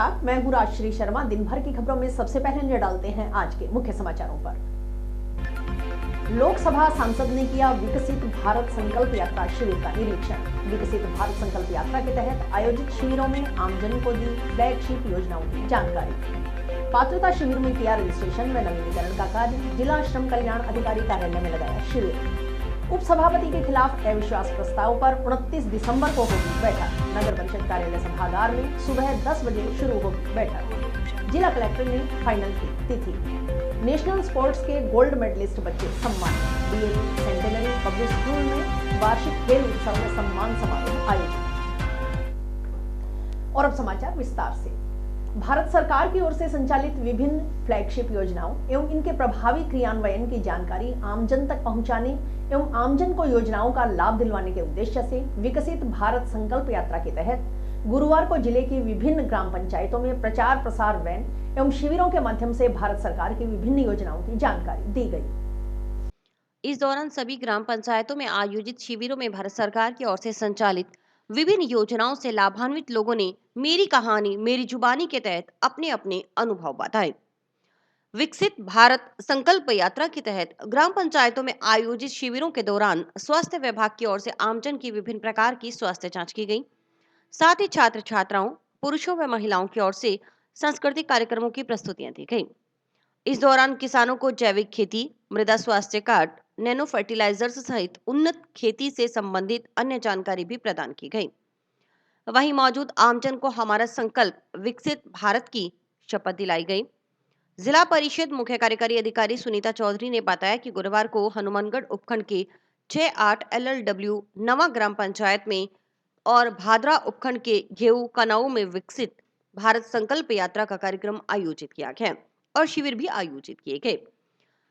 नमस्कार, मैं हूं राजश्री शर्मा। दिन भर की खबरों में सबसे पहले नजर डालते हैं आज के मुख्य समाचारों पर। लोकसभा सांसद ने किया विकसित भारत संकल्प यात्रा शिविर का निरीक्षण। विकसित भारत संकल्प यात्रा के तहत आयोजित शिविरों में आमजन को दी फ्लैगशिप योजनाओं की जानकारी। पात्रता शिविर में किया रजिस्ट्रेशन व नवीनीकरण का कार्य। जिला श्रम कल्याण अधिकारी कार्यालय में लगाया शिविर। उप सभापति के खिलाफ अविश्वास प्रस्ताव पर 29 दिसंबर को होगी बैठक। नगर परिषद कार्यालय सभागार में सुबह 10 बजे शुरू होगी बैठक। जिला कलेक्टर ने फाइनल की तिथि। नेशनल स्पोर्ट्स के गोल्ड मेडलिस्ट बच्चे सम्मानित। डीएवी सेंटेनरी पब्लिक स्कूल में वार्षिक खेल उत्सव में सम्मान समारोह आयोजित। और अब समाचार विस्तार से। भारत सरकार की ओर से संचालित विभिन्न फ्लैगशिप योजनाओं एवं इनके प्रभावी क्रियान्वयन की जानकारी आमजन तक पहुंचाने एवं आमजन को योजनाओं का लाभ दिलवाने के उद्देश्य से विकसित भारत संकल्प यात्रा के तहत गुरुवार को जिले की विभिन्न ग्राम पंचायतों में प्रचार प्रसार वैन एवं शिविरों के माध्यम से भारत सरकार की विभिन्न योजनाओं की जानकारी दी गई। इस दौरान सभी ग्राम पंचायतों में आयोजित शिविरों में भारत सरकार की ओर से संचालित विभिन्न योजनाओं से लाभान्वित लोगों ने मेरी कहानी मेरी जुबानी के तहत अपने अपने अनुभव बताए। विकसित भारत संकल्प यात्रा के तहत ग्राम पंचायतों में आयोजित शिविरों के दौरान स्वास्थ्य विभाग की ओर से आमजन की विभिन्न प्रकार की स्वास्थ्य जांच की गई। साथ ही छात्र छात्राओं, पुरुषों व महिलाओं की ओर से सांस्कृतिक कार्यक्रमों की प्रस्तुतियां दी गई। इस दौरान किसानों को जैविक खेती, मृदा स्वास्थ्य कार्ड, नैनो फर्टिलाइजर्स सहित उन्नत खेती से संबंधित अन्य जानकारी भी प्रदान की गई। वहीं मौजूद आमजन को हमारा संकल्प विकसित भारत की शपथ दिलाई गई। जिला परिषद मुख्य कार्यकारी अधिकारी सुनीता चौधरी ने बताया कि गुरुवार को हनुमानगढ़ उपखंड के 6-8 LLW नवा ग्राम पंचायत में और भादरा उपखंड के घेऊ कनाऊ में विकसित भारत संकल्प यात्रा का कार्यक्रम आयोजित किया गया और शिविर भी आयोजित किए गए।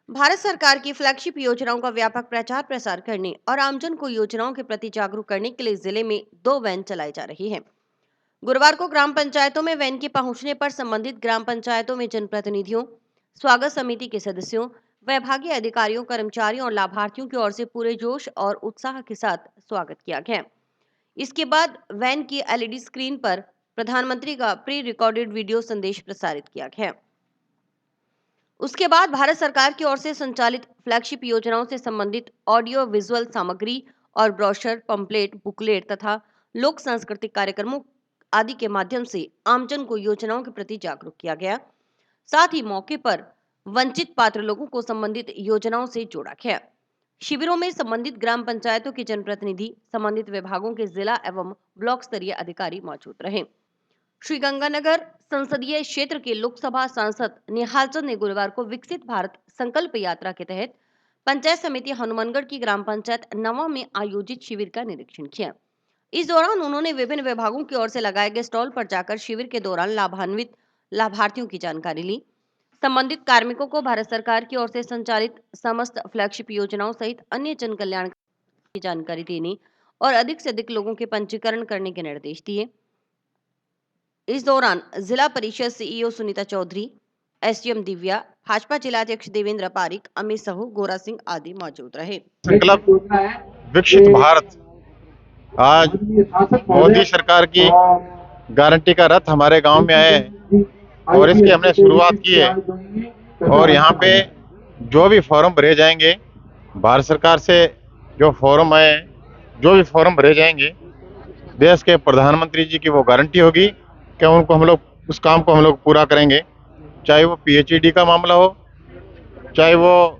भारत सरकार की फ्लैगशिप योजनाओं का व्यापक प्रचार प्रसार करने और आमजन को योजनाओं के प्रति जागरूक करने के लिए जिले में 2 वैन चलाई जा रही है। गुरुवार को ग्राम पंचायतों में वैन के पहुंचने पर संबंधित ग्राम पंचायतों में जनप्रतिनिधियों, स्वागत समिति के सदस्यों, विभागीय अधिकारियों, कर्मचारियों और लाभार्थियों की ओर से पूरे जोश और उत्साह के साथ स्वागत किया गया। इसके बाद वैन की LED स्क्रीन पर प्रधानमंत्री का प्री रिकॉर्डेड वीडियो संदेश प्रसारित किया गया। उसके बाद भारत सरकार की ओर से संचालित फ्लैगशिप योजनाओं से संबंधित ऑडियो विजुअल सामग्री और ब्रोशर, पंपलेट, बुकलेट तथा लोक सांस्कृतिक कार्यक्रमों आदि के माध्यम से आमजन को योजनाओं के प्रति जागरूक किया गया। साथ ही मौके पर वंचित पात्र लोगों को संबंधित योजनाओं से जोड़ा गया। शिविरों में संबंधित ग्राम पंचायतों के जनप्रतिनिधि, संबंधित विभागों के जिला एवं ब्लॉक स्तरीय अधिकारी मौजूद रहे। श्रीगंगानगर संसदीय क्षेत्र के लोकसभा सांसद निहालचंद ने गुरुवार को विकसित भारत संकल्प यात्रा के तहत पंचायत समिति हनुमानगढ़ की ग्राम पंचायत नवा में आयोजित शिविर का निरीक्षण किया। इस दौरान उन्होंने विभिन्न विभागों की ओर से लगाए गए स्टॉल पर जाकर शिविर के दौरान लाभान्वित लाभार्थियों की जानकारी ली। संबंधित कार्मिकों को भारत सरकार की ओर से संचालित समस्त फ्लैगशिप योजनाओं सहित अन्य जन कल्याण की जानकारी देने और अधिक से अधिक लोगों के पंजीकरण करने के निर्देश दिए। इस दौरान जिला परिषद CEO सुनीता चौधरी, SDM दिव्या, भाजपा जिलाध्यक्ष देवेंद्र पारिक, अमित साहू, गोरा सिंह आदि मौजूद रहे। संकल्प विकसित भारत आज मोदी सरकार की गारंटी का रथ हमारे गांव में आए और इसकी हमने शुरुआत की है। और यहाँ पे जो भी फॉर्म भरे जाएंगे, भारत सरकार से जो फॉर्म आए, जो भी फॉर्म भरे जाएंगे, देश के प्रधानमंत्री जी की वो गारंटी होगी कि उनको हम लोग उस काम को हम लोग पूरा करेंगे। चाहे वो PHED का मामला हो, चाहे वो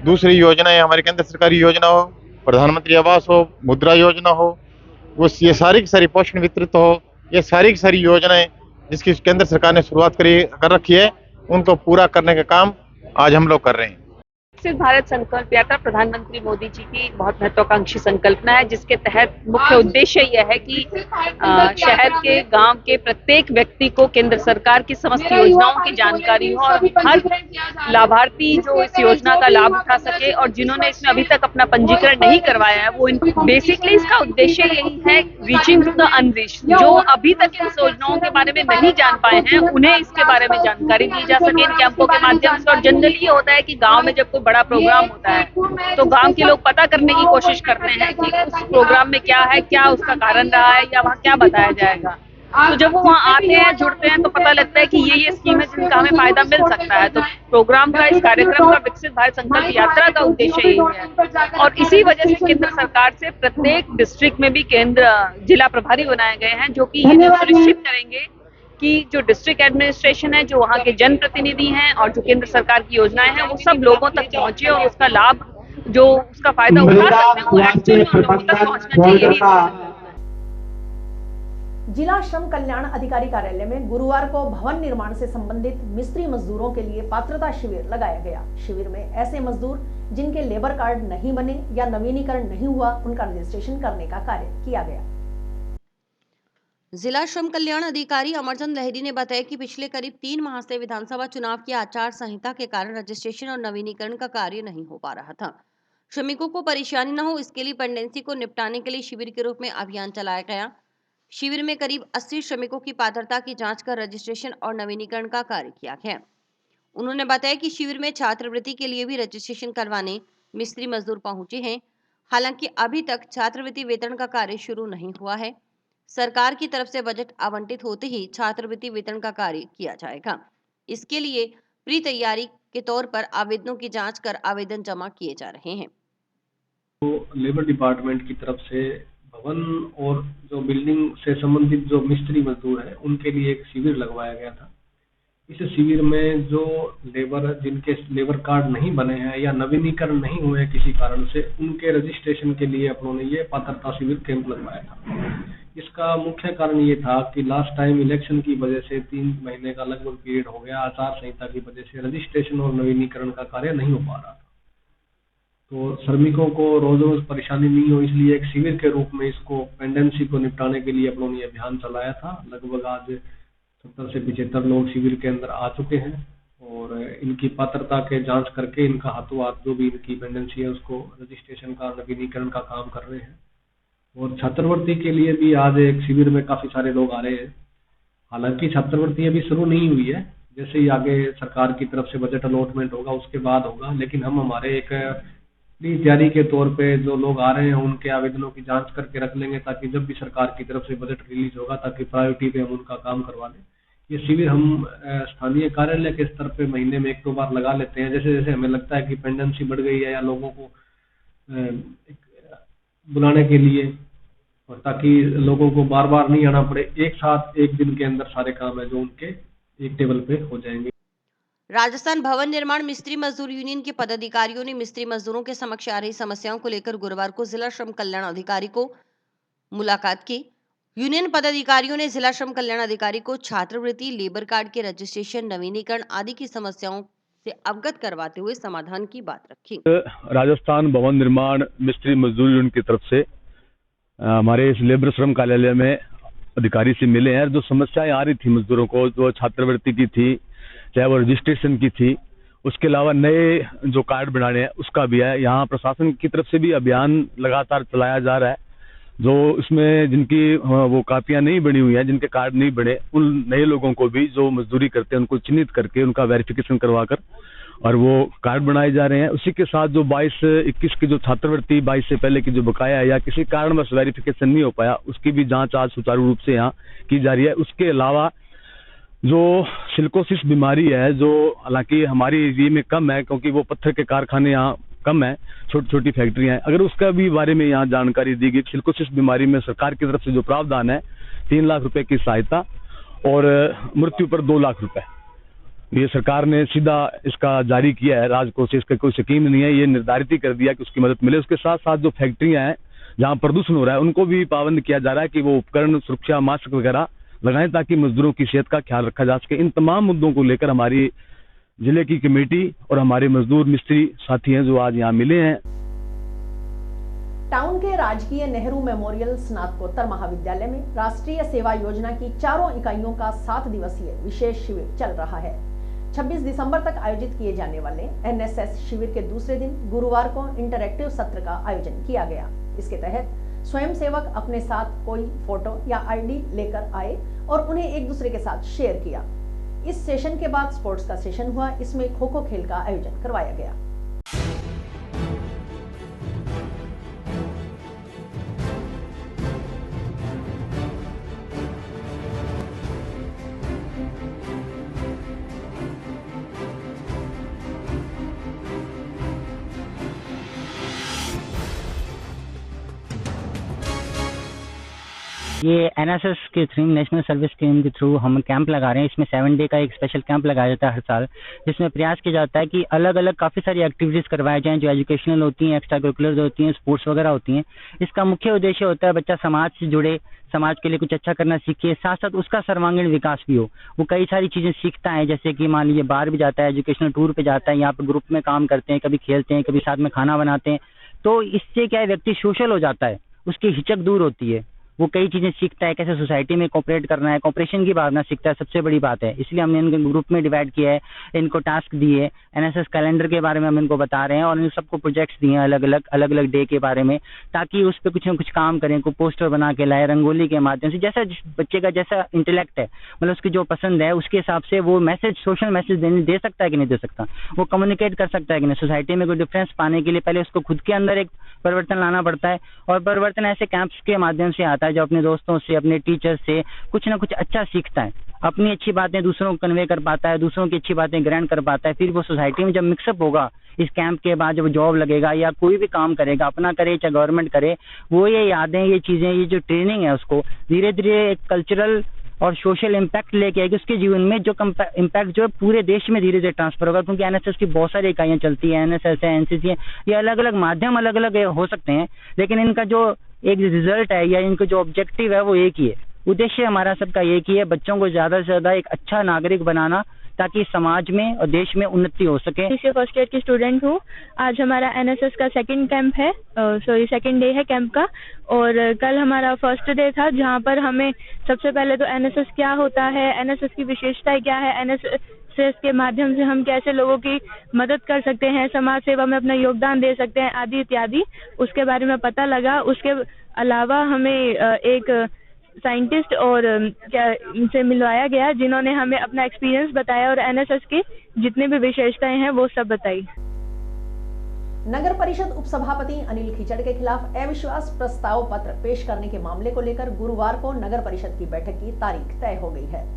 दूसरी योजनाएं हमारे केंद्र सरकारी योजना हो, प्रधानमंत्री आवास हो, मुद्रा योजना हो, वो ये सारी की सारी पोषण वितरित हो, ये सारी की सारी योजनाएं जिसकी केंद्र सरकार ने शुरुआत कर रखी है, उनको पूरा करने का काम आज हम लोग कर रहे हैं। विकसित भारत संकल्प यात्रा प्रधानमंत्री मोदी जी की बहुत महत्वाकांक्षी संकल्पना है, जिसके तहत मुख्य उद्देश्य यह है कि शहर के, गांव के प्रत्येक व्यक्ति को केंद्र सरकार की समस्त योजनाओं की जानकारी हो और हर लाभार्थी जो इस योजना का लाभ उठा सके। और जिन्होंने इसमें अभी तक अपना पंजीकरण नहीं करवाया है, वो बेसिकली इसका उद्देश्य यही है, रीचिंग टू द अनरीच्ड। जो अभी तक इन योजनाओं के बारे में नहीं जान पाए हैं, उन्हें इसके बारे में जानकारी दी जा सके इन कैंपों के माध्यम से। और जनरली ये होता है कि गाँव में जब कोई बड़ा प्रोग्राम होता है तो गांव के लोग पता करने की कोशिश करते हैं कि उस प्रोग्राम में क्या है, क्या उसका कारण रहा है या वहाँ क्या बताया जाएगा। तो जब वो वहाँ आते हैं, जुड़ते हैं, तो पता लगता है कि ये स्कीम है जिनका हमें फायदा मिल सकता है। तो प्रोग्राम का, इस कार्यक्रम का, विकसित भारत संकल्प यात्रा का उद्देश्य यही है। और इसी वजह से केंद्र सरकार से प्रत्येक डिस्ट्रिक्ट में भी जिला प्रभारी बनाए गए हैं, जो कि ये सुनिश्चित करेंगे कि जो डिस्ट्रिक्ट एडमिनिस्ट्रेशन है, जो वहाँ के जनप्रतिनिधि हैं और जो केंद्र सरकार की योजनाएं हैं, वो सब लोगों तक पहुंचे और उसका लाभ, जो उसका फायदा उठा सकते हैं, वो एक्चुअली उन लोगों तक पहुंचना चाहिए। यही इसका जिला श्रम कल्याण अधिकारी कार्यालय में गुरुवार को भवन निर्माण से संबंधित मिस्त्री मजदूरों के लिए पात्रता शिविर लगाया गया। शिविर में ऐसे मजदूर जिनके लेबर कार्ड नहीं बने या नवीनीकरण नहीं हुआ, उनका रजिस्ट्रेशन करने का कार्य किया गया। जिला श्रम कल्याण अधिकारी अमरचंद लहरी ने बताया कि पिछले करीब 3 माह से विधानसभा चुनाव की आचार संहिता के कारण रजिस्ट्रेशन और नवीनीकरण का कार्य नहीं हो पा रहा था। श्रमिकों को परेशानी न हो, इसके लिए पेंडेंसी को निपटाने के लिए शिविर के रूप में अभियान चलाया गया। शिविर में करीब 80 श्रमिकों की पात्रता की जांच कर रजिस्ट्रेशन और नवीनीकरण का कार्य किया गया। उन्होंने बताया कि शिविर में छात्रवृत्ति के लिए भी रजिस्ट्रेशन करवाने मिस्त्री मजदूर पहुंचे हैं। हालांकि अभी तक छात्रवृत्ति वेतन का कार्य शुरू नहीं हुआ है। सरकार की तरफ से बजट आवंटित होते ही छात्रवृत्ति वेतन का कार्य किया जाएगा। इसके लिए प्री तैयारी के तौर पर आवेदनों की जांच कर आवेदन जमा किए जा रहे हैं। तो लेबर डिपार्टमेंट की तरफ से भवन और जो बिल्डिंग से संबंधित जो मिस्त्री मजदूर हैं, उनके लिए एक शिविर लगवाया गया था। इस शिविर में जो जिनके लेबर कार्ड नहीं बने हैं या नवीनीकरण नहीं हुए हैं किसी कारण से, उनके रजिस्ट्रेशन के लिए अपनों ने ये पात्रता शिविर कैंप लगवाया था। इसका मुख्य कारण ये था कि लास्ट टाइम इलेक्शन की वजह से 3 महीने का लगभग पीरियड हो गया, आचार संहिता की वजह से रजिस्ट्रेशन और नवीनीकरण का कार्य नहीं हो पा रहा था। तो श्रमिकों को रोज रोज परेशानी नहीं हो, इसलिए एक शिविर के रूप में इसको पेंडेंसी को निपटाने के लिए अपनों ने अभियान चलाया था। लगभग आज 70 से 75 लोग शिविर के अंदर आ चुके हैं और इनकी पात्रता के जांच करके इनका हाथों हाथ जो भी इनकी पेंडेंसी है उसको रजिस्ट्रेशन का, नवीनीकरण का काम कर रहे हैं। और छात्रवृत्ति के लिए भी आज एक शिविर में काफी सारे लोग आ रहे हैं। हालांकि छात्रवृत्ति अभी शुरू नहीं हुई है, जैसे ही आगे सरकार की तरफ से बजट अलॉटमेंट होगा उसके बाद होगा, लेकिन हम हमारे एक तैयारी के तौर पे जो लोग आ रहे हैं उनके आवेदनों की जांच करके रख लेंगे, ताकि जब भी सरकार की तरफ से बजट रिलीज होगा ताकि प्रायोरिटी पे हम उनका काम करवा लें। ये शिविर हम स्थानीय कार्यालय के स्तर पे महीने में 1-2 बार लगा लेते हैं, जैसे जैसे हमें लगता है कि पेंडेंसी बढ़ गई है या लोगों को बुलाने के लिए, और ताकि लोगों को बार बार नहीं आना पड़े, एक साथ एक दिन के अंदर सारे काम है जो उनके एक टेबल पे हो जाएंगे। राजस्थान भवन निर्माण मिस्त्री मजदूर यूनियन के पदाधिकारियों ने मिस्त्री मजदूरों के समक्ष आ रही समस्याओं को लेकर गुरुवार को जिला श्रम कल्याण अधिकारी को मुलाकात की। यूनियन पदाधिकारियों ने जिला श्रम कल्याण अधिकारी को छात्रवृत्ति, लेबर कार्ड के रजिस्ट्रेशन, नवीनीकरण आदि की समस्याओं से अवगत करवाते हुए समाधान की बात रखी। राजस्थान भवन निर्माण मिस्त्री मजदूर यूनियन की तरफ से हमारे इस लेबर श्रम कार्यालय में अधिकारी से मिले हैं। जो समस्याएं आ रही थी मजदूरों को, जो छात्रवृत्ति की थी, चाहे वो रजिस्ट्रेशन की थी, उसके अलावा नए जो कार्ड बनाने हैं उसका भी है। यहाँ प्रशासन की तरफ से भी अभियान लगातार चलाया जा रहा है। जो इसमें जिनकी वो कापियां नहीं बनी हुई हैं, जिनके कार्ड नहीं बने, उन नए लोगों को भी जो मजदूरी करते हैं उनको चिन्हित करके उनका वेरिफिकेशन करवाकर और वो कार्ड बनाए जा रहे हैं। उसी के साथ जो 22-21 की जो छात्रवृत्ति 22 से पहले की जो बकाया है या किसी कारणवश वेरिफिकेशन नहीं हो पाया, उसकी भी जांच आज सुचारू रूप से यहाँ की जा रही है। उसके अलावा जो सिलिकोसिस बीमारी है, जो हालांकि हमारी एरिया में कम है क्योंकि वो पत्थर के कारखाने यहाँ कम है, छोटी छोटी फैक्ट्रियां हैं, अगर उसका भी बारे में यहाँ जानकारी दी गई। सिलिकोसिस बीमारी में सरकार की तरफ से जो प्रावधान है 3 लाख रुपए की सहायता और मृत्यु पर 2 लाख रुपए, ये सरकार ने सीधा इसका जारी किया है। राजकोष से इसका कोई स्कीम नहीं है, ये निर्धारित ही कर दिया कि उसकी मदद मिले। उसके साथ साथ जो फैक्ट्रियां हैं जहाँ प्रदूषण हो रहा है उनको भी पाबंद किया जा रहा है कि वो उपकरण, सुरक्षा मास्क वगैरह लगाएं ताकि मजदूरों की सेहत का ख्याल रखा जा सके। इन तमाम मुद्दों को लेकर हमारी जिले की कमेटी और हमारे मजदूर मिस्त्री साथी हैं जो आज यहाँ मिले हैं। टाउन के राजकीय नेहरू मेमोरियल स्नातकोत्तर महाविद्यालय में राष्ट्रीय सेवा योजना की 4 इकाइयों का 7 दिवसीय विशेष शिविर चल रहा है। 26 दिसंबर तक आयोजित किए जाने वाले एनएसएस शिविर के दूसरे दिन गुरुवार को इंटरैक्टिव सत्र का आयोजन किया गया। इसके तहत स्वयंसेवक अपने साथ कोई फोटो या आईडी लेकर आए और उन्हें एक दूसरे के साथ शेयर किया। इस सेशन के बाद स्पोर्ट्स का सेशन हुआ, इसमें खो-खो खेल का आयोजन करवाया गया। ये एनएसएस के थ्रू, नेशनल सर्विस स्कीम के थ्रू हम कैंप लगा रहे हैं। इसमें 7 डे का एक स्पेशल कैंप लगाया जाता है हर साल, जिसमें प्रयास किया जाता है कि अलग अलग काफ़ी सारी एक्टिविटीज़ करवाए जाएं जो एजुकेशनल होती हैं, एक्स्ट्रा करिकुलर होती हैं, स्पोर्ट्स वगैरह होती हैं। इसका मुख्य उद्देश्य होता है बच्चा समाज से जुड़े, समाज के लिए कुछ अच्छा करना सीखे, साथ साथ उसका सर्वांगीण विकास भी हो। वो कई सारी चीज़ें सीखता है, जैसे कि मान लीजिए बाहर भी जाता है, एजुकेशनल टूर पे जाता है, यहाँ पे ग्रुप में काम करते हैं, कभी खेलते हैं, कभी साथ में खाना बनाते हैं। तो इससे क्या है, व्यक्ति सोशल हो जाता है, उसकी हिचक दूर होती है, वो कई चीज़ें सीखता है, कैसे सोसाइटी में कोऑपरेट करना है, कोऑपरेशन की भावना सीखता है, सबसे बड़ी बात है। इसलिए हमने इनको ग्रुप में डिवाइड किया है, इनको टास्क दिए, एनएसएस कैलेंडर के बारे में हम इनको बता रहे हैं और इन सबको प्रोजेक्ट्स दिए हैं अलग अलग डे के बारे में, ताकि उस पर कुछ न कुछ काम करें, को पोस्टर बना के लाए, रंगोली के माध्यम से, जैसा जिस बच्चे का जैसा इंटेलेक्ट है, मतलब उसकी जो पसंद है उसके हिसाब से वो मैसेज, सोशल मैसेज दे सकता है कि नहीं दे सकता, वो कम्युनिकेट कर सकता है कि नहीं। सोसाइटी में कोई डिफरेंस पाने के लिए पहले उसको खुद के अंदर एक परिवर्तन लाना पड़ता है, और परिवर्तन ऐसे कैंप्स के माध्यम से आता है, जो अपने दोस्तों से, अपने टीचर से कुछ ना कुछ अच्छा सीखता है, अपनी अच्छी बातें दूसरों को कन्वे कर पाता है, दूसरों की अच्छी बातें ग्रहण कर पाता है। फिर वो सोसाइटी में जब मिक्सअप होगा, इस कैंप के बाद जब जॉब लगेगा या कोई भी काम करेगा, अपना करे चाहे गवर्नमेंट करे, वो ये यादें, ये चीज़ें, ये जो ट्रेनिंग है उसको धीरे धीरे एक कल्चरल और सोशल इम्पैक्ट लेके आएगी उसके जीवन में, जो इम्पैक्ट जो है पूरे देश में धीरे धीरे ट्रांसफर होगा। क्योंकि एनएसएस की बहुत सारी इकाइयाँ चलती हैं, एनएसएस है, एनसीसी है, ये अलग अलग माध्यम अलग अलग हो सकते हैं, लेकिन इनका जो एक रिजल्ट है या इनका जो ऑब्जेक्टिव है वो एक ही है। उद्देश्य हमारा सबका एक ही है, बच्चों को ज़्यादा से ज़्यादा एक अच्छा नागरिक बनाना, ताकि समाज में और देश में उन्नति हो सके। इसे फर्स्ट ईयर की स्टूडेंट हूँ। आज हमारा एनएसएस का सेकंड कैंप है, सेकंड डे है कैंप का, और कल हमारा फर्स्ट डे था, जहाँ पर हमें सबसे पहले तो एनएसएस क्या होता है, एनएसएस की विशेषताएं क्या है, एनएसएस के माध्यम से हम कैसे लोगों की मदद कर सकते हैं, समाज सेवा में अपना योगदान दे सकते हैं, आदि इत्यादि, उसके बारे में पता लगा। उसके अलावा हमें एक साइंटिस्ट और इनसे मिलवाया गया, जिन्होंने हमें अपना एक्सपीरियंस बताया और एनएसएस की जितनी भी विशेषताएं हैं वो सब बताई। नगर परिषद उपसभापति अनिल खीचड़ के खिलाफ अविश्वास प्रस्ताव पत्र पेश करने के मामले को लेकर गुरुवार को नगर परिषद की बैठक की तारीख तय हो गई है।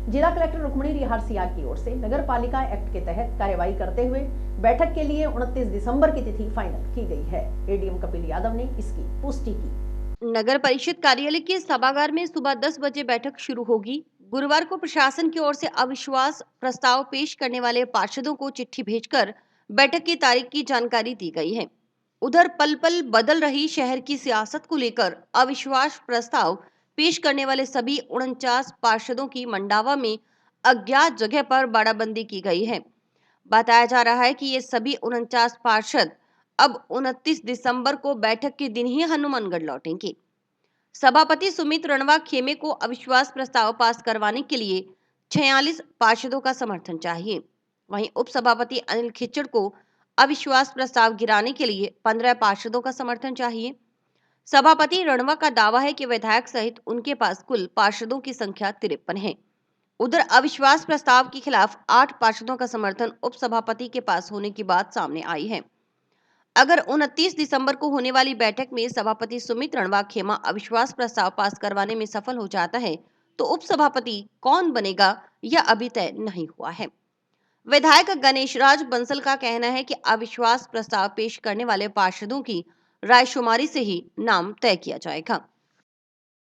जिला कलेक्टर रुक्मणी रिहार सियाग की ओर से नगर पालिका एक्ट के तहत कार्यवाही करते हुए बैठक के लिए 29 दिसंबर की तिथि फाइनल की गई है। एडीएम कपिल यादव ने इसकी पुष्टि की। नगर परिषद कार्यालय के सभागार में सुबह 10 बजे बैठक शुरू होगी। गुरुवार को प्रशासन की ओर से अविश्वास प्रस्ताव पेश करने वाले पार्षदों को चिट्ठी भेजकर बैठक की तारीख की जानकारी दी गई है। उधर पल पल बदल रही शहर की सियासत को लेकर अविश्वास प्रस्ताव पेश करने वाले सभी 49 पार्षदों की मंडावा में अज्ञात जगह पर बाड़ाबंदी की गई है। बताया जा रहा है कि ये सभी 49 पार्षद अब 29 दिसंबर को बैठक के दिन ही हनुमानगढ़ लौटेंगे। सभापति सुमित रणवा खेमे को अविश्वास प्रस्ताव पास करवाने के लिए 46 पार्षदों का समर्थन चाहिए। वहीं उपसभापति अनिल खिच्चड़ को अविश्वास प्रस्ताव गिराने के लिए 15 पार्षदों का समर्थन चाहिए। सभापति रणवा का दावा है कि विधायक सहित उनके पास कुल पार्षदों की संख्या 53 है। उधर अविश्वास प्रस्ताव के खिलाफ 8 पार्षदों का समर्थन उपसभापति के पास होने की बात सामने आई है। अगर 29 दिसंबर को होने वाली बैठक में सभापति सुमित रणवा खेमा अविश्वास प्रस्ताव पास करवाने में सफल हो जाता है तो उपसभापति कौन बनेगा यह अभी तय नहीं हुआ है। विधायक गणेशराज बंसल का कहना है कि अविश्वास प्रस्ताव पेश करने वाले पार्षदों की रायशुमारी से ही नाम तय किया जाएगा।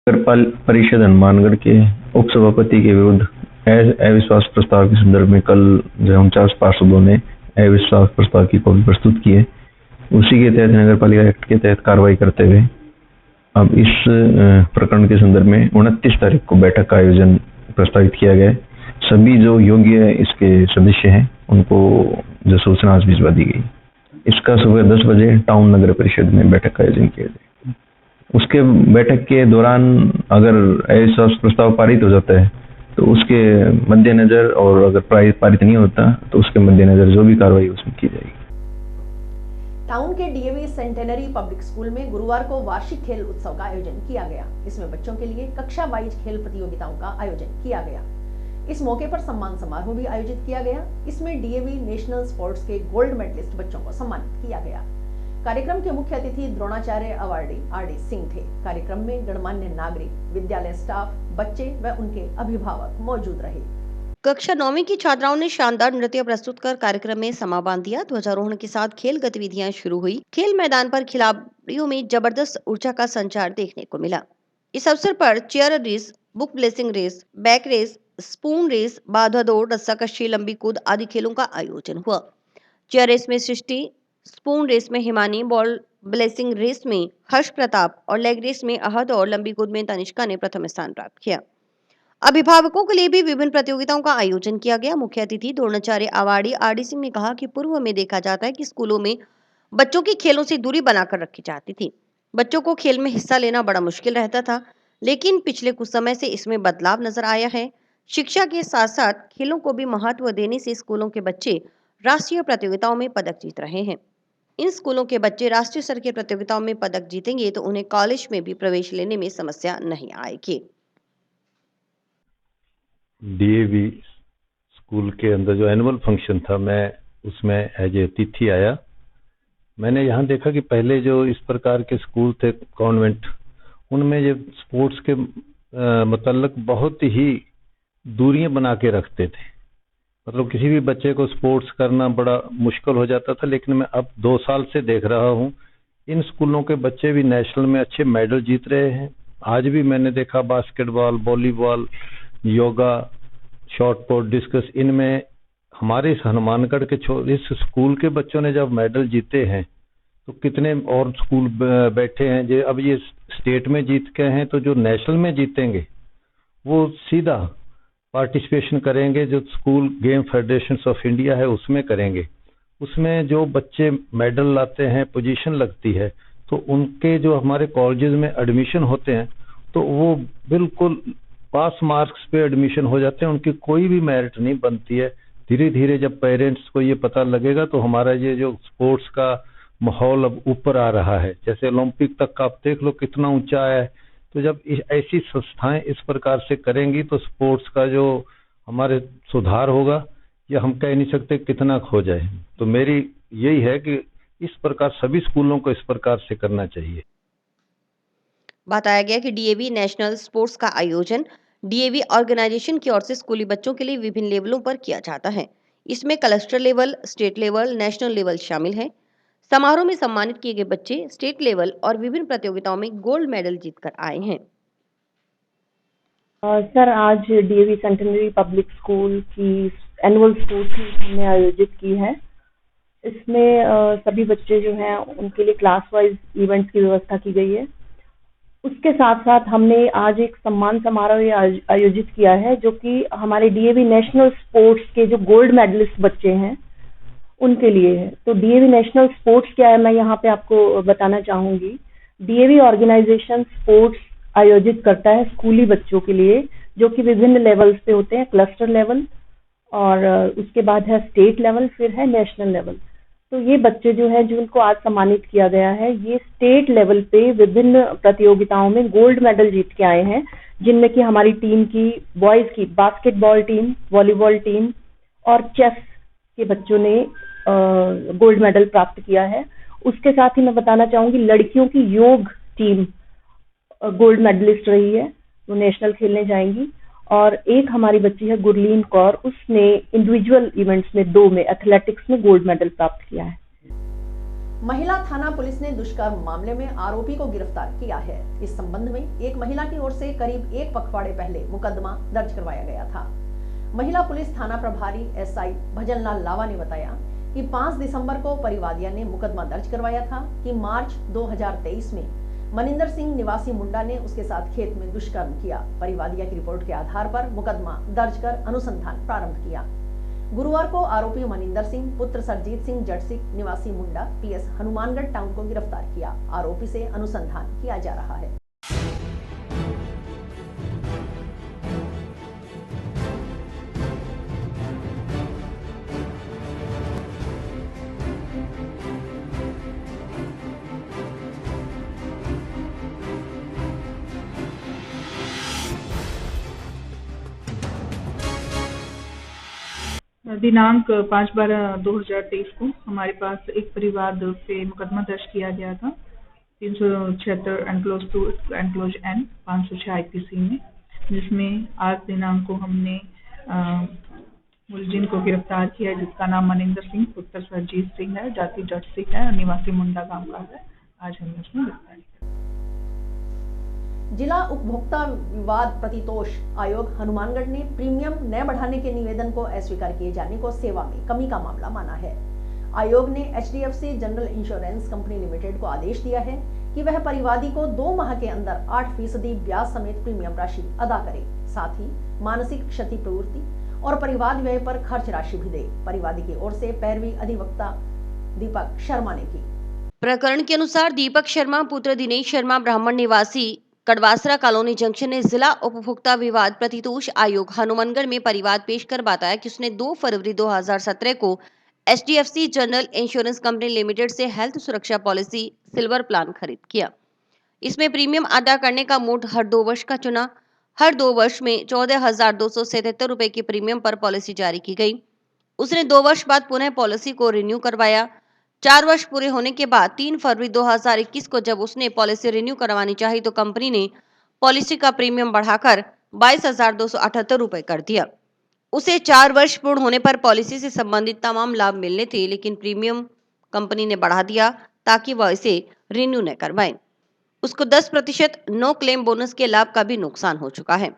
नगर परिषद हनुमानगढ़ के उपसभापति के विरुद्ध अविश्वास प्रस्ताव के संदर्भ में कल 49 पार्षदों ने अविश्वास प्रस्ताव की कॉपी प्रस्तुत की है। उसी के तहत नगर पालिका एक्ट के तहत कार्रवाई करते हुए अब इस प्रकरण के संदर्भ में 29 तारीख को बैठक का आयोजन प्रस्तावित किया गया है। सभी जो योग्य इसके सदस्य हैं उनको जो सूचना आज भिजवा दी गई। इसका सुबह 10 बजे टाउन नगर परिषद में बैठक का आयोजन किया जाएगा। उसके बैठक के दौरान अगर अविश्वास प्रस्ताव पारित हो जाता है तो उसके मद्देनजर, और अगर पारित नहीं होता तो उसके मद्देनजर जो भी कार्रवाई उसमें की जाएगी। टाउन के डीएवी सेंटेनरी पब्लिक स्कूल में गुरुवार को वार्षिक खेल उत्सव का आयोजन किया गया। इसमें बच्चों के लिए कक्षा वाइज खेल प्रतियोगिताओं का आयोजन किया गया। इस मौके पर सम्मान समारोह भी आयोजित किया गया। इसमें डीएवी नेशनल स्पोर्ट्स के गोल्ड मेडलिस्ट बच्चों को सम्मानित किया गया। कार्यक्रम के मुख्य अतिथि द्रोणाचार्य अवार्डी आरडी सिंह थे। कार्यक्रम में गणमान्य नागरिक, विद्यालय स्टाफ, बच्चे व उनके अभिभावक मौजूद रहे। कक्षा 9वीं की छात्राओं ने शानदार नृत्य प्रस्तुत कर कार्यक्रम में समा बांध दिया। ध्वजारोहण के साथ खेल गतिविधियां शुरू हुई। खेल मैदान पर खिलाड़ियों में जबरदस्त ऊर्जा का संचार देखने को मिला। इस अवसर पर chair race, book balancing race, back race, spoon race, बाधा दौड़, रस्साकशी, लंबी कूद आदि खेलों का आयोजन हुआ। चेयर रेस में सृष्टि, स्पून रेस में हिमानी, बॉल ब्लेसिंग रेस में हर्ष प्रताप और लेग रेस में अहद और लंबी कूद में तनिष्का ने प्रथम स्थान प्राप्त किया। अभिभावकों के लिए भी विभिन्न प्रतियोगिताओं का आयोजन किया गया। मुख्य अतिथि द्रोणाचार्य अवार्डी आरडी सिंह ने कहा कि पूर्व में देखा जाता है कि स्कूलों में बच्चों की खेलों से दूरी बनाकर रखी जाती थी। बच्चों को खेल में हिस्सा लेना बड़ा मुश्किल रहता था, लेकिन पिछले कुछ समय से इसमें बदलाव नजर आया है। शिक्षा के साथ साथ खेलों को भी महत्व देने से स्कूलों के बच्चे राष्ट्रीय प्रतियोगिताओं में पदक जीत रहे हैं। इन स्कूलों के बच्चे राष्ट्रीय स्तर की प्रतियोगिताओं में पदक जीतेंगे तो उन्हें कॉलेज में भी प्रवेश लेने में समस्या नहीं आएगी। डीएवी स्कूल के अंदर जो एनुअल फंक्शन था, मैं उसमें एज ए अतिथि आया। मैंने यहाँ देखा कि पहले जो इस प्रकार के स्कूल थे कॉन्वेंट, उनमें ये स्पोर्ट्स के मतलब बहुत ही दूरियां बना के रखते थे। मतलब किसी भी बच्चे को स्पोर्ट्स करना बड़ा मुश्किल हो जाता था। लेकिन मैं अब 2 साल से देख रहा हूँ इन स्कूलों के बच्चे भी नेशनल में अच्छे मेडल जीत रहे हैं। आज भी मैंने देखा basketball, volleyball, yoga, short put, discuss, इनमें हमारे इस हनुमानगढ़ के इस स्कूल के बच्चों ने जब मेडल जीते हैं तो कितने और स्कूल बैठे हैं जो अब ये स्टेट में जीत के हैं, तो जो नेशनल में जीतेंगे वो सीधा पार्टिसिपेशन करेंगे, जो school game federation of India है उसमें करेंगे। उसमें जो बच्चे मेडल लाते हैं, पोजीशन लगती है, तो उनके जो हमारे कॉलेजेस में एडमिशन होते हैं तो वो बिल्कुल पास मार्क्स पे एडमिशन हो जाते हैं, उनकी कोई भी मेरिट नहीं बनती है। धीरे धीरे जब पेरेंट्स को ये पता लगेगा तो हमारा ये जो स्पोर्ट्स का माहौल अब ऊपर आ रहा है। जैसे ओलंपिक तक का आप देख लो कितना ऊंचा है। तो जब ऐसी संस्थाएं इस प्रकार से करेंगी तो स्पोर्ट्स का जो हमारे सुधार होगा, या हम कह नहीं सकते कितना खो जाए। तो मेरी यही है कि इस प्रकार सभी स्कूलों को इस प्रकार से करना चाहिए। बताया गया कि डीएवी नेशनल स्पोर्ट्स का आयोजन डीएवी ऑर्गेनाइजेशन की ओर से स्कूली बच्चों के लिए विभिन्न लेवलों पर किया जाता है। इसमें cluster level, state level, national level शामिल है। समारोह में सम्मानित किए गए बच्चे स्टेट लेवल और विभिन्न प्रतियोगिताओं में गोल्ड मेडल जीतकर आए हैं। सर, आज डीएवी सेंटेनरी पब्लिक स्कूल की एनुअल स्पोर्ट्स मीट हमने आयोजित की है। इसमें सभी बच्चे जो हैं उनके लिए क्लास वाइज इवेंट्स की व्यवस्था की गई है। उसके साथ साथ हमने आज एक सम्मान समारोह आयोजित किया है जो कि हमारे डीएवी नेशनल स्पोर्ट्स के जो गोल्ड मेडलिस्ट बच्चे हैं उनके लिए है। तो डीएवी नेशनल स्पोर्ट्स क्या है, मैं यहाँ पे आपको बताना चाहूंगी। डीएवी ऑर्गेनाइजेशन स्पोर्ट्स आयोजित करता है स्कूली बच्चों के लिए, जो कि विभिन्न लेवल्स पे होते हैं। क्लस्टर लेवल, और उसके बाद है स्टेट लेवल, फिर है नेशनल लेवल। तो ये बच्चे जो है जिनको आज सम्मानित किया गया है, ये स्टेट लेवल पे विभिन्न प्रतियोगिताओं में गोल्ड मेडल जीत के आए हैं, जिनमें कि हमारी टीम की बॉयज की बास्केटबॉल टीम, वॉलीबॉल टीम और चेस के बच्चों ने गोल्ड मेडल प्राप्त किया है। उसके साथ ही मैं बताना चाहूंगी लड़कियों की योग टीम गोल्ड मेडलिस्ट रही है, वो नेशनल खेलने जाएंगी। और एक हमारी बच्ची है गुरलीन कौर, उसने इंडिविजुअल इवेंट्स में 2 में एथलेटिक्स में गोल्ड मेडल प्राप्त किया है। महिला थाना पुलिस ने दुष्कर्म मामले में आरोपी को गिरफ्तार किया है। इस संबंध में एक महिला की ओर से करीब 1 पखवाड़े पहले मुकदमा दर्ज करवाया गया था। महिला पुलिस थाना प्रभारी एसआई भजनलाल लावा ने बताया कि 5 दिसंबर को परिवादिया ने मुकदमा दर्ज करवाया था कि मार्च 2023 में मनिंदर सिंह निवासी मुंडा ने उसके साथ खेत में दुष्कर्म किया। परिवादिया की रिपोर्ट के आधार पर मुकदमा दर्ज कर अनुसंधान प्रारंभ किया। गुरुवार को आरोपी मनिंदर सिंह पुत्र सरजीत सिंह जटसिक निवासी मुंडा पीएस हनुमानगढ़ टाउन को गिरफ्तार किया। आरोपी से अनुसंधान किया जा रहा है। दिनांक 5/12/2023 को हमारे पास एक परिवार पे मुकदमा दर्ज किया गया था 376 एनक्लोज N 506 IPC में, जिसमें आज दिनांक को हमने मुलजिम को गिरफ्तार किया है, जिसका नाम मनिंदर सिंह पुत्र सरजीत सिंह है, जाति जटसिक है और निवासी मुंडा गांव का है। आज हमने उसमें गिरफ्तार किया। जिला उपभोक्ता विवाद प्रतितोष आयोग हनुमानगढ़ ने प्रीमियम न बढ़ाने के निवेदन को अस्वीकार किए जाने को सेवा में कमी का मामला माना है। आयोग ने HDFC general insurance company limited को आदेश दिया है कि वह परिवादी को 2 माह के अंदर 8% ब्याज समेत प्रीमियम राशि अदा करे, साथ ही मानसिक क्षतिपूर्ति और परिवाद व्यय पर खर्च राशि भी दे। परिवादी की ओर से पैरवी अधिवक्ता दीपक शर्मा ने की। प्रकरण के अनुसार दीपक शर्मा पुत्र दिनेश शर्मा ब्राह्मण निवासी कड़वासरा कॉलोनी जंक्शन ने जिला उपभोक्ता विवाद प्रतितोष आयोग हनुमानगढ़ में परिवाद पेश कर बताया कि उसने 2 फरवरी 2017 को HDFC general insurance company limited से हेल्थ सुरक्षा पॉलिसी सिल्वर प्लान खरीद किया। इसमें प्रीमियम अदा करने का मोड हर 2 वर्ष का चुना। हर 2 वर्ष में 14,277 रुपए की प्रीमियम पर पॉलिसी जारी की गई। उसने 2 वर्ष बाद पुनः पॉलिसी को रिन्यू करवाया। 4 वर्ष पूरे होने के बाद 3 फरवरी 2021 को जब उसने पॉलिसी रिन्यू करवानी चाहिए तो कंपनी ने पॉलिसी का प्रीमियम बढ़ाकर 22,278 रुपए कर दिया। उसे 4 वर्ष पूर्ण होने पर पॉलिसी से संबंधित तमाम लाभ मिलने थे, लेकिन प्रीमियम कंपनी ने बढ़ा दिया ताकि वह इसे रिन्यू न करवाए। उसको 10% नो क्लेम बोनस के लाभ का भी नुकसान हो चुका है।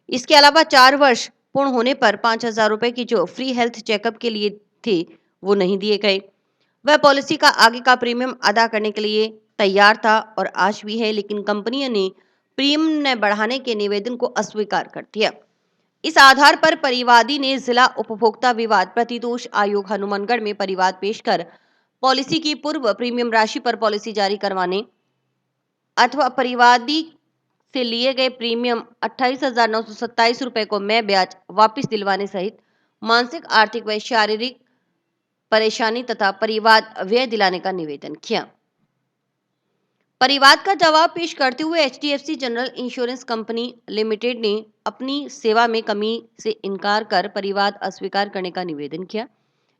इसके अलावा 4 वर्ष पूर्ण होने पर 5,000 रुपए की जो फ्री हेल्थ चेकअप के लिए थे वो नहीं दिए गए। वह पॉलिसी का आगे का प्रीमियम अदा करने के लिए तैयार था और आज भी है, लेकिन कंपनी ने प्रीमियम न बढ़ाने के निवेदन को अस्वीकार कर दिया। इस आधार पर परिवादी ने जिला उपभोक्ता विवाद प्रतितोष आयोग हनुमानगढ़ में परिवाद पेश कर पॉलिसी की पूर्व प्रीमियम राशि पर पॉलिसी जारी करवाने अथवा परिवादी से लिए गए प्रीमियम 28,927 रुपए को मैं ब्याज वापस दिलवाने सहित मानसिक, आर्थिक व शारीरिक परेशानी तथा परिवाद व्यय दिलाने का निवेदन किया। परिवाद का जवाब पेश करते हुए HDFC general insurance company limited ने अपनी सेवा में कमी से इनकार कर परिवाद अस्वीकार करने का निवेदन किया।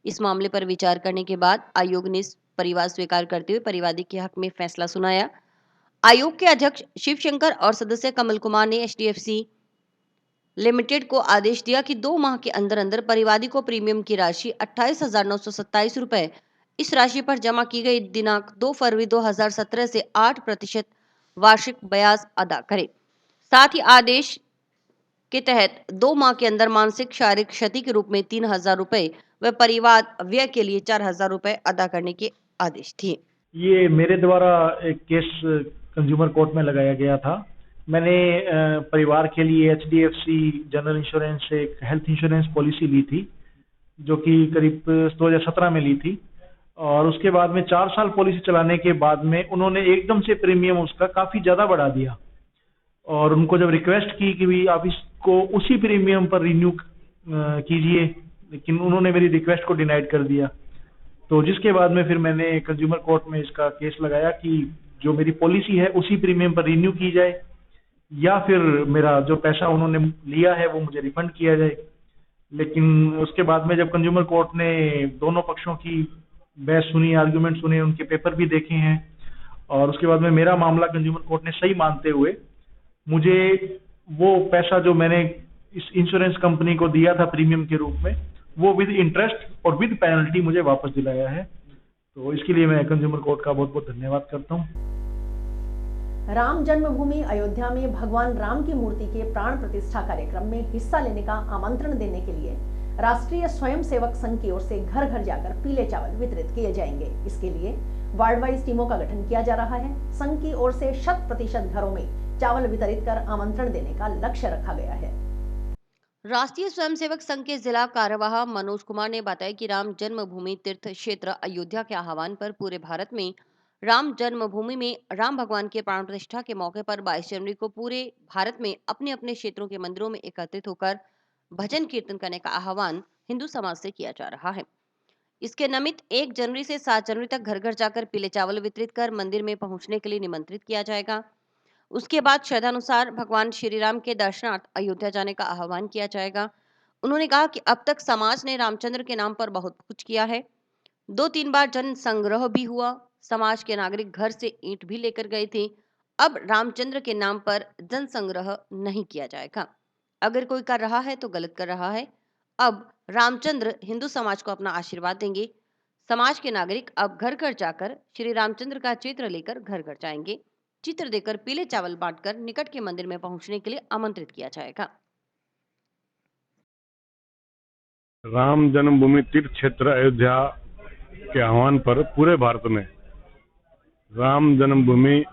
इस मामले पर विचार करने के बाद आयोग ने परिवाद स्वीकार करते हुए परिवादी के हक में फैसला सुनाया। आयोग के अध्यक्ष शिवशंकर और सदस्य कमल कुमार ने HDFC लिमिटेड को आदेश दिया कि 2 माह के अंदर अंदर परिवादी को प्रीमियम की राशि 28,927 रुपए इस राशि पर जमा की गई दिनांक 2 फरवरी 2017 से 8% वार्षिक ब्याज अदा करे। साथ ही आदेश के तहत 2 माह के अंदर मानसिक शारीरिक क्षति के रूप में 3,000 रुपए व परिवाद व्यय के लिए 4,000 रुपए अदा करने के आदेश दिए। ये मेरे द्वारा एक केस कंज्यूमर कोर्ट में लगाया गया था। मैंने परिवार के लिए HDFC जनरल इंश्योरेंस से एक हेल्थ इंश्योरेंस पॉलिसी ली थी, जो कि करीब 2017 में ली थी, और उसके बाद में 4 साल पॉलिसी चलाने के बाद में उन्होंने एकदम से प्रीमियम उसका काफ़ी ज़्यादा बढ़ा दिया। और उनको जब रिक्वेस्ट की कि भी आप इसको उसी प्रीमियम पर रिन्यू कीजिए, लेकिन उन्होंने मेरी रिक्वेस्ट को डिनाइड कर दिया। तो जिसके बाद में फिर मैंने कंज्यूमर कोर्ट में इसका केस लगाया कि जो मेरी पॉलिसी है उसी प्रीमियम पर रिन्यू की जाए, या फिर मेरा जो पैसा उन्होंने लिया है वो मुझे रिफंड किया जाए। लेकिन उसके बाद में जब कंज्यूमर कोर्ट ने दोनों पक्षों की बहस सुनी, आर्गुमेंट सुने, उनके पेपर भी देखे हैं, और उसके बाद में मेरा मामला कंज्यूमर कोर्ट ने सही मानते हुए मुझे वो पैसा जो मैंने इस इंश्योरेंस कंपनी को दिया था प्रीमियम के रूप में, वो विद इंटरेस्ट और विद पेनल्टी मुझे वापस दिलाया है। तो इसके लिए मैं कंज्यूमर कोर्ट का बहुत बहुत धन्यवाद करता हूँ। राम जन्मभूमि अयोध्या में भगवान राम की मूर्ति के प्राण प्रतिष्ठा कार्यक्रम में हिस्सा लेने का आमंत्रण देने के लिए राष्ट्रीय स्वयंसेवक संघ की ओर से घर घर जाकर पीले चावल वितरित किए जाएंगे। इसके लिए वार्ड वाइज टीमों का गठन किया जा रहा है। संघ की ओर से 100% घरों में चावल वितरित कर आमंत्रण देने का लक्ष्य रखा गया है। राष्ट्रीय स्वयंसेवक संघ के जिला कार्यवाह मनोज कुमार ने बताया कि राम जन्मभूमि तीर्थ क्षेत्र अयोध्या के आह्वान पर पूरे भारत में राम जन्मभूमि में राम भगवान के प्राण प्रतिष्ठा के मौके पर 22 जनवरी को पूरे भारत में अपने अपने क्षेत्रों के मंदिरों में एकत्रित होकर भजन कीर्तन करने का आह्वान हिंदू समाज से किया जा रहा है। इसके निमित्त 1 जनवरी से 7 जनवरी तक घर घर जाकर पीले चावल वितरित कर मंदिर में पहुंचने के लिए निमंत्रित किया जाएगा। उसके बाद श्रद्धानुसार भगवान श्री राम के दर्शनार्थ अयोध्या जाने का आह्वान किया जाएगा। उन्होंने कहा कि अब तक समाज ने रामचंद्र के नाम पर बहुत कुछ किया है। 2-3 बार जन संग्रह भी हुआ। समाज के नागरिक घर से ईंट भी लेकर गए थे। अब रामचंद्र के नाम पर जन संग्रह नहीं किया जाएगा। अगर कोई कर रहा है तो गलत कर रहा है। अब रामचंद्र हिंदू समाज को अपना आशीर्वाद देंगे। समाज के नागरिक अब घर घर जाकर श्री रामचंद्र का चित्र लेकर घर घर जाएंगे। चित्र देकर पीले चावल बांटकर निकट के मंदिर में पहुंचने के लिए आमंत्रित किया जाएगा। राम जन्मभूमि तीर्थ क्षेत्र अयोध्या के आह्वान पर पूरे भारत में राम जन्मभूमि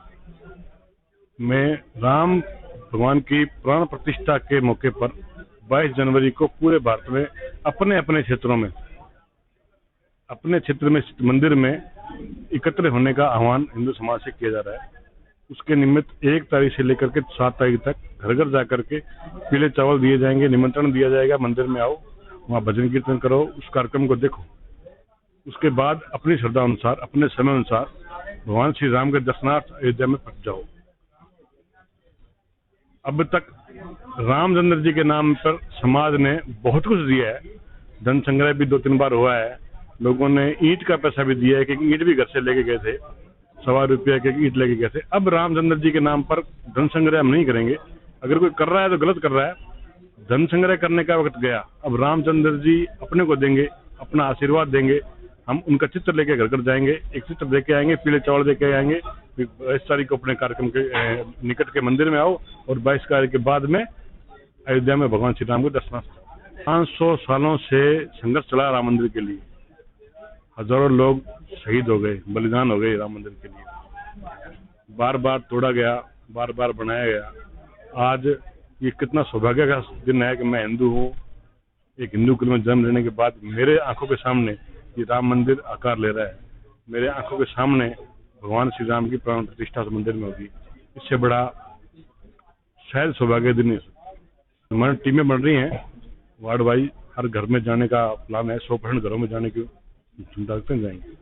में राम भगवान की प्राण प्रतिष्ठा के मौके पर 22 जनवरी को पूरे भारत में अपने अपने क्षेत्रों में अपने क्षेत्र में स्थित मंदिर में एकत्र होने का आह्वान हिंदू समाज से किया जा रहा है। उसके निमित्त 1 तारीख से लेकर के 7 तारीख तक घर घर जाकर के पीले चावल दिए जाएंगे, निमंत्रण दिया जाएगा, मंदिर में आओ, वहाँ भजन कीर्तन करो, उस कार्यक्रम को देखो। उसके बाद अपनी श्रद्धा अनुसार अपने समय अनुसार भगवान श्री राम के दर्शनार्थ अयोध्या में पहुंच जाओ। अब तक रामचंद्र जी के नाम पर समाज ने बहुत कुछ दिया है, धन संग्रह भी 2-3 बार हुआ है, लोगों ने ईंट का पैसा भी दिया है कि ईंट भी घर से लेके गए थे, ₹1.25 के ईंट लेके गए थे। अब रामचंद्र जी के नाम पर धन संग्रह हम नहीं करेंगे। अगर कोई कर रहा है तो गलत कर रहा है। धन संग्रह करने का वक्त गया। अब रामचंद्र जी अपने को देंगे, अपना आशीर्वाद देंगे। हम उनका चित्र लेके घर घर जाएंगे, एक चित्र देके आएंगे, पीले चावल देके आएंगे। 22 तारीख को अपने कार्यक्रम के निकट के मंदिर में आओ और 22 तारीख के बाद में अयोध्या में भगवान श्री राम को दर्शनार्थ। 500 सालों से संघर्ष चला राम मंदिर के लिए, हजारों लोग शहीद हो गए, बलिदान हो गए राम मंदिर के लिए। बार बार तोड़ा गया, बार बार बनाया गया। आज ये कितना सौभाग्य का दिन है कि मैं हिंदू हूँ। एक हिंदू कुल में जन्म लेने के बाद मेरे आंखों के सामने ये राम मंदिर आकार ले रहा है। मेरे आंखों के सामने भगवान श्री राम की प्राण प्रतिष्ठा मंदिर में होगी। इससे बड़ा शायद सौभाग्य दिन नहीं। हमारी टीमें बन रही हैं, वार्ड वाइज हर घर में जाने का प्लान है। 100% घरों में जाने की चिंता करते जाएंगे।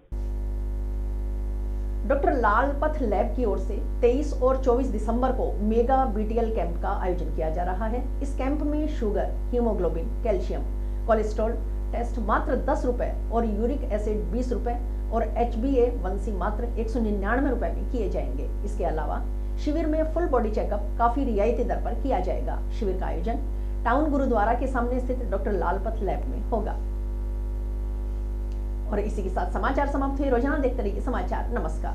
डॉक्टर लाल पथ लैब की ओर से 23 और 24 दिसंबर को मेगा बीटीएल कैंप का आयोजन किया जा रहा है। इस कैंप में sugar, haemoglobin, calcium, cholesterol test मात्र 10 रुपए और यूरिक एसिड 20 रुपए और HbA1c मात्र 199 रुपए में किए जाएंगे। इसके अलावा शिविर में फुल बॉडी चेकअप काफी रियायती दर पर किया जाएगा। शिविर का आयोजन टाउन गुरुद्वारा के सामने स्थित डॉक्टर लाल पथ लैब में होगा। और इसी के साथ समाचार समाप्त हुए। रोजाना देखते रहिए समाचार। नमस्कार।